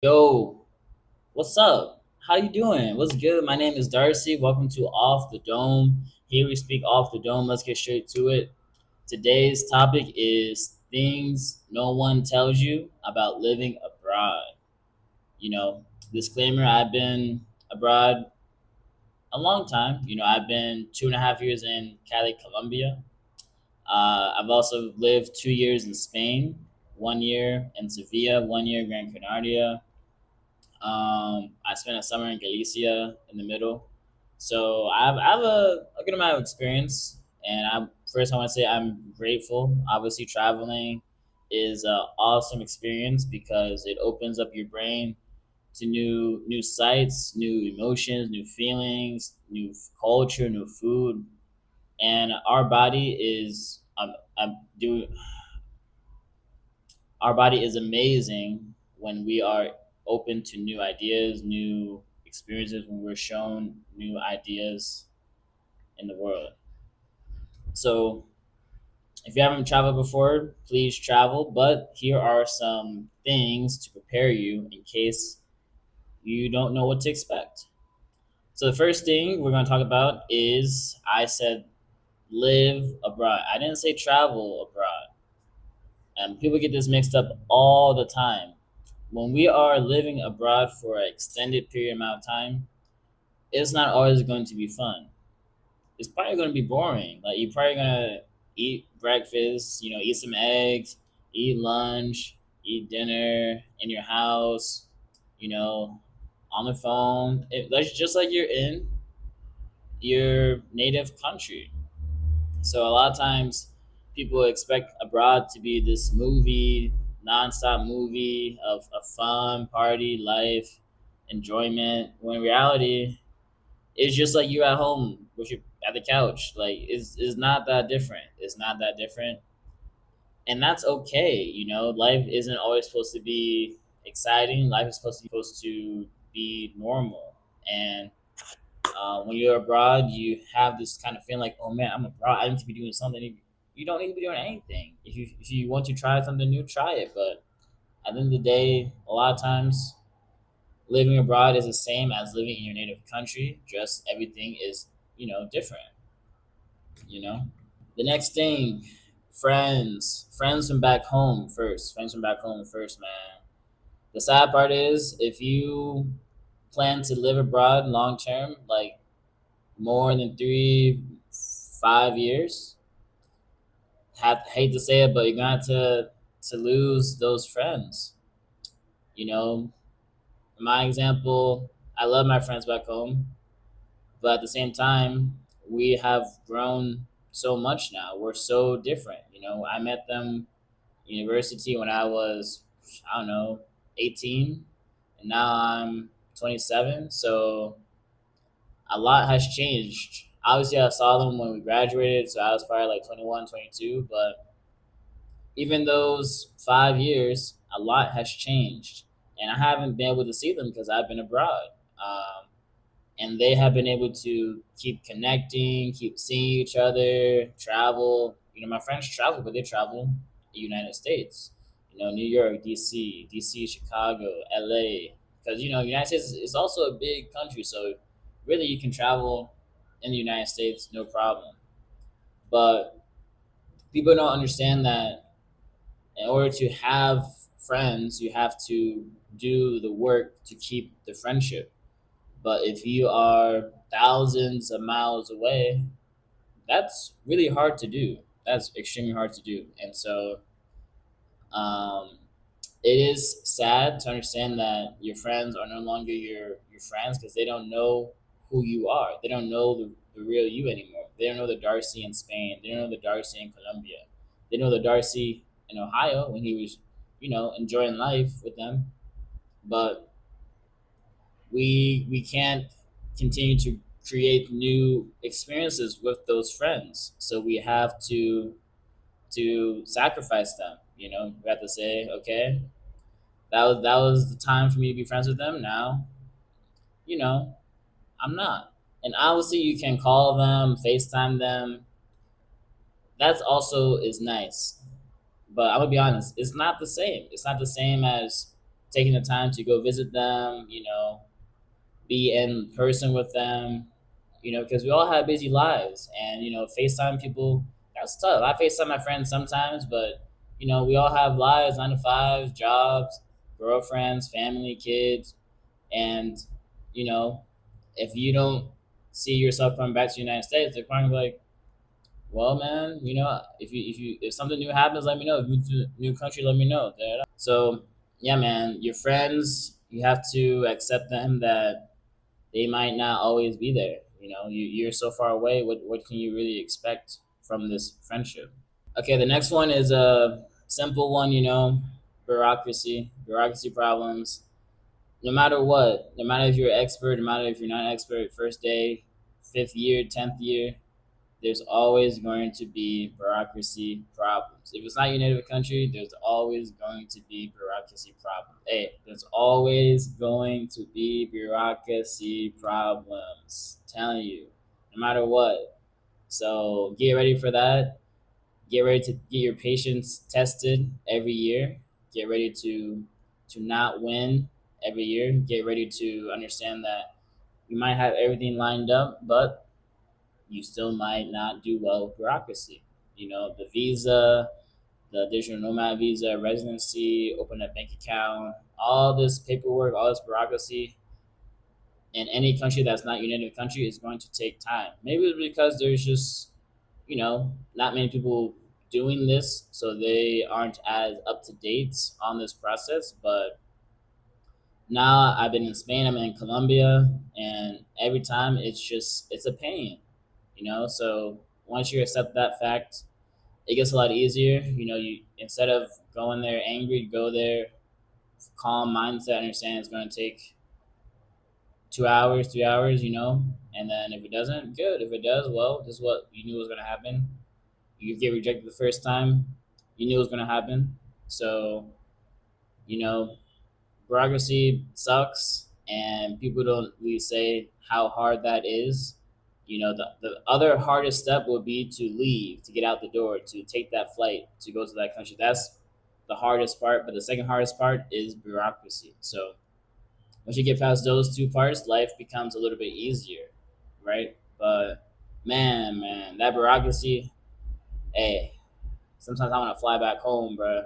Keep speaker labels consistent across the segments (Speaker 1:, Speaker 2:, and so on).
Speaker 1: Yo, what's up? How you doing? What's good? My name is Darcy. Welcome to Off the Dome. Here we speak off the dome. Let's get straight to it. Today's topic is things no one tells you about living abroad. You know, disclaimer, I've been abroad a long time. I've been 2.5 years in Cali, Colombia. I've also lived 2 years in Spain, 1 year in Sevilla, 1 year in Gran Canaria. I spent a summer in Galicia in the middle. So I have a good amount of experience. And I want to say I'm grateful. Obviously, traveling is an awesome experience because it opens up your brain to new sights, new emotions, new feelings, new culture, new food. And do our body is amazing when we are open to new ideas, new experiences, when we're shown new ideas in the world. So, if you haven't traveled before, please travel. But here are some things to prepare you in case you don't know what to expect. So, the first thing we're going to talk about is I said live abroad. I didn't say travel abroad. And people get this mixed up all the time. When we are living abroad for an extended period amount of time, it's not always going to be fun. It's probably going to be boring. Like you're probably gonna eat breakfast, eat some eggs, eat lunch, eat dinner in your house, you know, on the phone. That's just like you're in your native country. So a lot of times people expect abroad to be this nonstop movie of fun, party, life, enjoyment. When in reality, it's just like you at home with your at the couch. Like it's not that different. It's not that different. And that's okay, Life isn't always supposed to be exciting. Life is supposed to be normal. And when you're abroad, you have this kind of feeling like, oh man, I'm abroad. I need to be doing something. You don't need to be doing anything. If you want to try something new, try it. But at the end of the day, a lot of times living abroad is the same as living in your native country. Just everything is, different. You know. The next thing, friends from back home first. Friends from back home first, man. The sad part is if you plan to live abroad long term, like more than 5 years. Hate to say it, but you're gonna have to lose those friends. You know, my example, I love my friends back home, but at the same time, we have grown so much now. We're so different. I met them university when I was, I don't know, 18, and now I'm 27. So a lot has changed. Obviously, I saw them when we graduated, so I was probably like 21, 22. But even those 5 years, a lot has changed. And I haven't been able to see them because I've been abroad. And they have been able to keep connecting, keep seeing each other, travel. My friends travel, but they travel the United States. New York, DC, Chicago, LA. Because United States is also a big country, so really you can travel in the United States no problem. But people don't understand that in order to have friends, you have to do the work to keep the friendship. But if you are thousands of miles away, that's really hard to do. That's extremely hard to do. And so um, it is sad to understand that your friends are no longer your friends because they don't know who you are. They don't know the real you anymore. They don't know the Darcy in Spain. They don't know the Darcy in Colombia. They know the Darcy in Ohio when he was, enjoying life with them. But we can't continue to create new experiences with those friends. So we have to sacrifice them. We have to say, okay, that was the time for me to be friends with them. Now, you know, I'm not. And obviously, you can call them, FaceTime them. That also is nice. But I'm gonna be honest, it's not the same. It's not the same as taking the time to go visit them, be in person with them, because we all have busy lives, and FaceTime people, that's tough. I FaceTime my friends sometimes, but we all have lives, 9 to 5, jobs, girlfriends, family, kids, and you know, if you don't see yourself coming back to the United States, they're probably like, well, man, if something new happens, let me know. If you move to a new country, let me know. Da, da, da. So yeah, man, your friends, you have to accept them that they might not always be there. You're so far away. What can you really expect from this friendship? Okay, the next one is a simple one. Bureaucracy problems. No matter what, no matter if you're an expert, no matter if you're not an expert, first day, 5th year, 10th year, there's always going to be bureaucracy problems. If it's not your native country, there's always going to be bureaucracy problems. Hey, there's always going to be bureaucracy problems. I'm telling you, no matter what. So get ready for that. Get ready to get your patience tested every year. Get ready to not win every year. Get ready to understand that you might have everything lined up, but you still might not do well with bureaucracy. The visa, the digital nomad visa, residency, open a bank account, all this paperwork, all this bureaucracy in any country that's not your native country is going to take time. Maybe it's because there's just, not many people doing this, so they aren't as up to date on this process. But now I've been in Spain, I'm in Colombia, and every time it's a pain, So once you accept that fact, it gets a lot easier. You instead of going there angry, go there calm mindset, understand it's going to take 2 hours, 3 hours, and then if it doesn't, good. If it does, well, this is what you knew was going to happen. You get rejected the first time, you knew it was going to happen. So, you know, bureaucracy sucks, and people don't really say how hard that is. The other hardest step would be to leave, to get out the door, to take that flight, to go to that country. That's the hardest part. But the second hardest part is bureaucracy. So once you get past those two parts, life becomes a little bit easier, right? But man, that bureaucracy, hey, sometimes I want to fly back home, bro.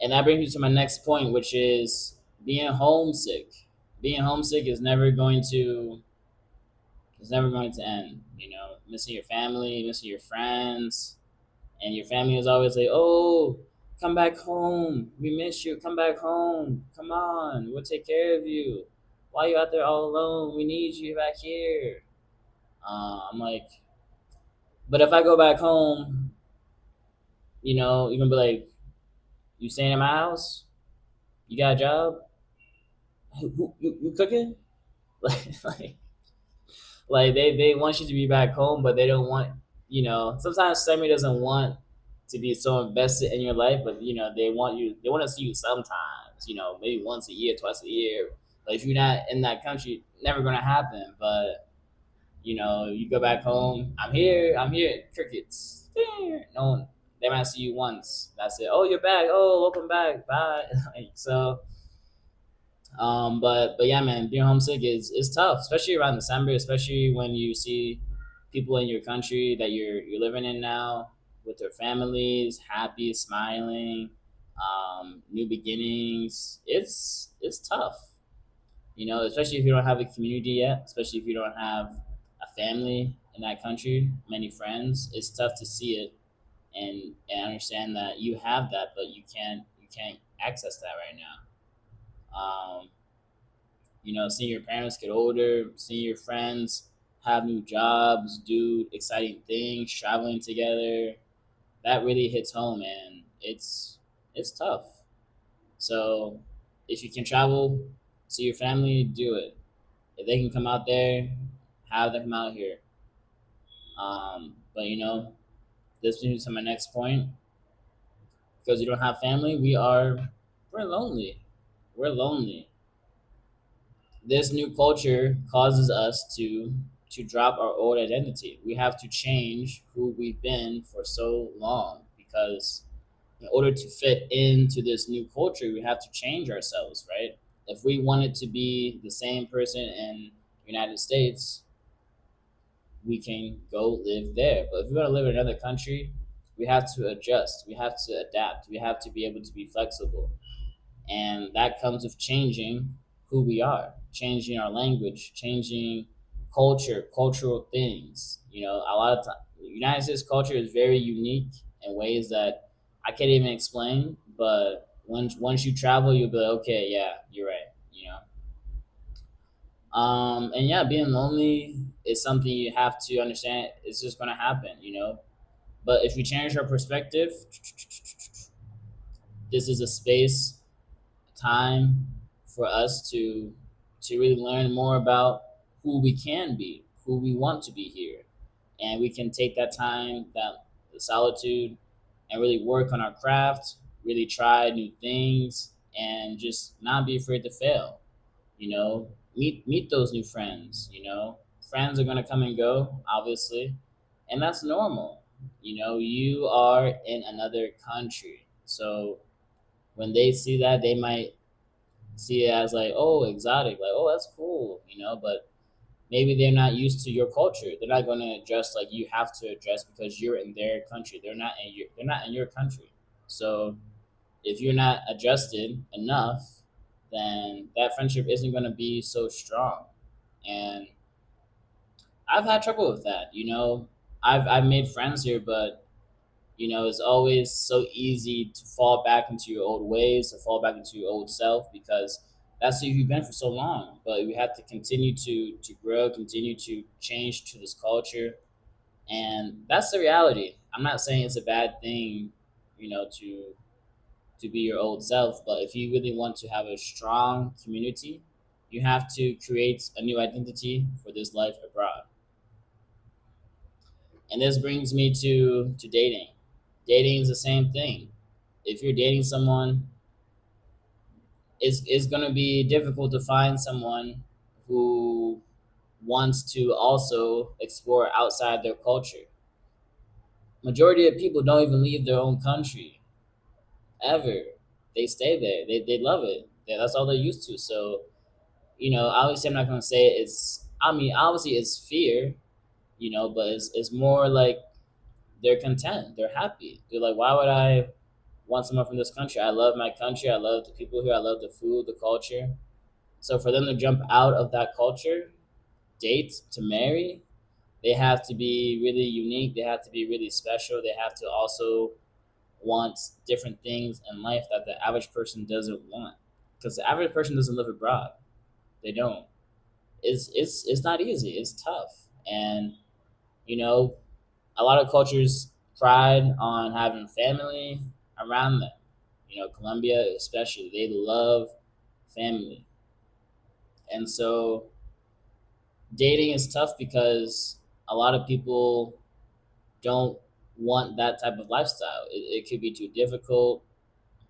Speaker 1: And that brings me to my next point, which is being homesick. Being homesick is never going to end. Missing your family, missing your friends, and your family is always like, "Oh, come back home. We miss you. Come back home. Come on, we'll take care of you. Why are you out there all alone? We need you back here." I'm like, but if I go back home, you're gonna be like, "You staying in my house? You got a job? You cooking?" like they want you to be back home, but they don't want. Sometimes Sammy doesn't want to be so invested in your life, but they want you. They want to see you sometimes. Maybe once a year, twice a year. But if you're not in that country, never gonna happen. But you go back home. I'm here. I'm here. Crickets. No one. They might see you once. That's it. Oh, you're back. Oh, welcome back. Bye. So. But yeah, man, being homesick is tough, especially around December, especially when you see people in your country that you're living in now with their families, happy, smiling, new beginnings. It's tough, especially if you don't have a community yet, especially if you don't have a family in that country, many friends. It's tough to see it and understand that you have that, but you can't access that right now. Seeing your parents get older, seeing your friends have new jobs, do exciting things, traveling together, that really hits home, and it's tough. So if you can travel, see your family, do it. If they can come out there, have them come out here. But this brings me to my next point. Because you don't have family, we're lonely. We're lonely. This new culture causes us to drop our old identity. We have to change who we've been for so long because in order to fit into this new culture, we have to change ourselves, right? If we wanted to be the same person in the United States, we can go live there. But if we want to live in another country, we have to adjust. We have to adapt. We have to be able to be flexible. And that comes with changing who we are, changing our language, changing culture, cultural things. You know, a lot of time, United States culture is very unique in ways that I can't even explain. But once you travel, you'll be like, okay, yeah, you're right. You know, and yeah, being lonely is something you have to understand. It's just gonna happen. You know, but if we change our perspective, this is a space, time for us to really learn more about who we can be, who we want to be here, and we can take that time, that the solitude, and really work on our craft, really try new things, and just not be afraid to fail. You know, meet those new friends. You know, friends are gonna come and go, obviously, and that's normal. You know, you are in another country, so when they see that, they might see it as like, oh, exotic, like, oh, that's cool, you know, but maybe they're not used to your culture. They're not going to adjust like you have to adjust because you're in their country. They're not in your country. So if you're not adjusted enough, then that friendship isn't going to be so strong. And I've had trouble with that, you know. I've made friends here, but you know, it's always so easy to fall back into your old ways, to fall back into your old self because that's who you've been for so long. But we have to continue to grow, continue to change to this culture, and that's the reality. I'm not saying it's a bad thing, you know, to be your old self, but if you really want to have a strong community, you have to create a new identity for this life abroad. And this brings me to dating. Dating is the same thing. If you're dating someone, it's going to be difficult to find someone who wants to also explore outside their culture. Majority of people don't even leave their own country ever. They stay there. They love it. That's all they're used to. So, you know, obviously I'm not going to say I mean, obviously it's fear, you know, but it's more like they're content. They're happy. They're like, why would I want someone from this country? I love my country. I love the people here. I love the food, the culture. So for them to jump out of that culture, date to marry, they have to be really unique. They have to be really special. They have to also want different things in life that the average person doesn't want. Because the average person doesn't live abroad. They don't. It's not easy. It's tough. And you know, a lot of cultures pride on having family around them. You know, Colombia especially, they love family. And so dating is tough because a lot of people don't want that type of lifestyle. It could be too difficult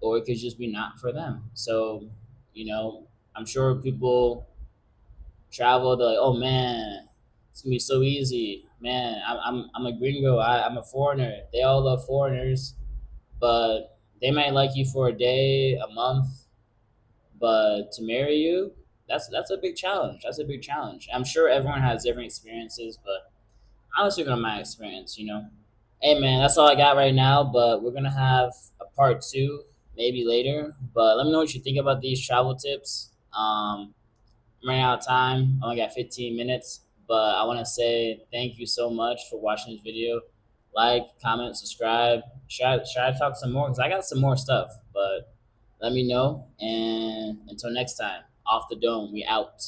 Speaker 1: or it could just be not for them. So, you know, I'm sure people travel, they're like, oh man, it's gonna be so easy. Man, I'm a gringo, I'm a foreigner. They all love foreigners, but they might like you for a day, a month, but to marry you, that's a big challenge. That's a big challenge. I'm sure everyone has different experiences, but I was speaking on my experience, you know. Hey man, that's all I got right now, but we're gonna have a part two maybe later. But let me know what you think about these travel tips. I'm running out of time. I only got 15 minutes, but I want to say thank you so much for watching this video. Like, comment, subscribe. Should I talk some more? Because I got some more stuff, but let me know. And until next time, off the dome, we out.